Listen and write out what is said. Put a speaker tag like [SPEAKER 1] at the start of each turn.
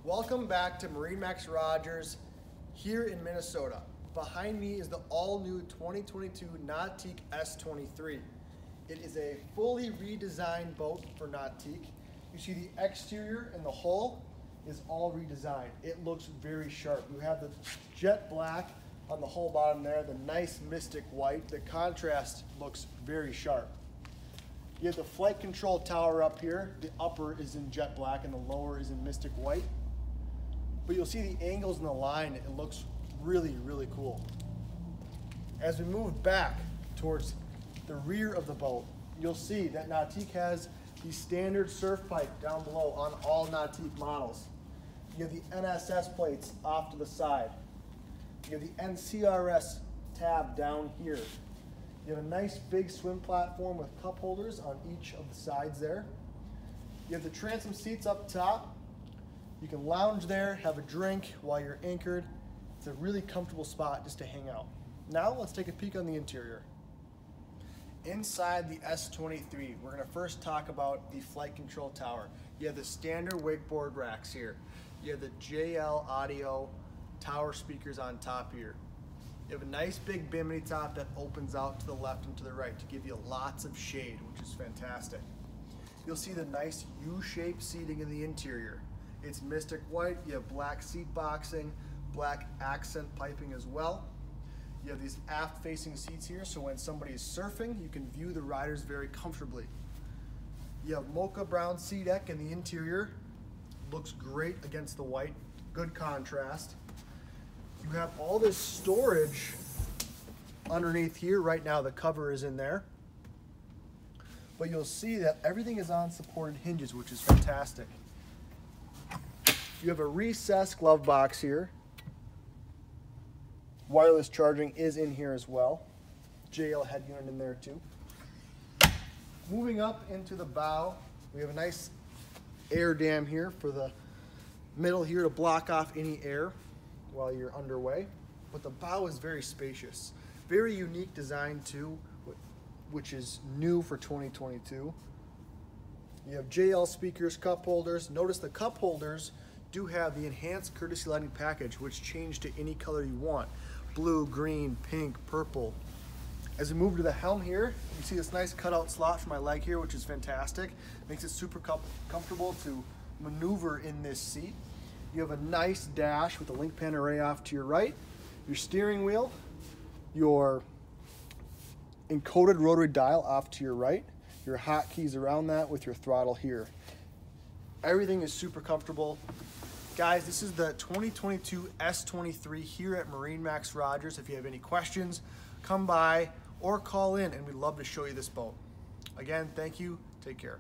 [SPEAKER 1] Welcome back to MarineMax Rogers here in Minnesota. Behind me is the all-new 2022 Nautique S23. It is a fully redesigned boat for Nautique. You see the exterior and the hull is all redesigned. It looks very sharp. You have the jet black on the hull bottom there, the nice mystic white. The contrast looks very sharp. You have the flight control tower up here. The upper is in jet black and the lower is in mystic white. But you'll see the angles in the line, it looks really, really cool. As we move back towards the rear of the boat, you'll see that Nautique has the standard surf pipe down below on all Nautique models. You have the NSS plates off to the side. You have the NCRS tab down here. You have a nice big swim platform with cup holders on each of the sides there. You have the transom seats up top. You can lounge there, have a drink while you're anchored. It's a really comfortable spot just to hang out. Now let's take a peek on the interior. Inside the S23, we're going to first talk about the flight control tower. You have the standard wakeboard racks here. You have the JL audio tower speakers on top here. You have a nice big bimini top that opens out to the left and to the right to give you lots of shade, which is fantastic. You'll see the nice U-shaped seating in the interior. It's mystic white, you have black seat boxing, black accent piping as well. You have these aft facing seats here, so when somebody is surfing, you can view the riders very comfortably. You have mocha brown sea deck in the interior. Looks great against the white, good contrast. You have all this storage underneath here. Right now the cover is in there. But you'll see that everything is on supported hinges, which is fantastic. You have a recessed glove box here. Wireless charging is in here as well. JL head unit in there too. Moving up into the bow, we have a nice air dam here for the middle here to block off any air while you're underway. But the bow is very spacious. Very unique design too, which is new for 2022. You have JL speakers, cup holders. Notice the cup holders do have the enhanced courtesy lighting package, which change to any color you want. Blue, green, pink, purple. As we move to the helm here, you see this nice cutout slot for my leg here, which is fantastic. Makes it super comfortable to maneuver in this seat. You have a nice dash with a link pan array off to your right, your steering wheel, your encoded rotary dial off to your right, your hotkeys around that with your throttle here. Everything is super comfortable. Guys, this is the 2022 S23 here at MarineMax Rogers. If you have any questions, come by or call in and we'd love to show you this boat. Again, thank you. Take care.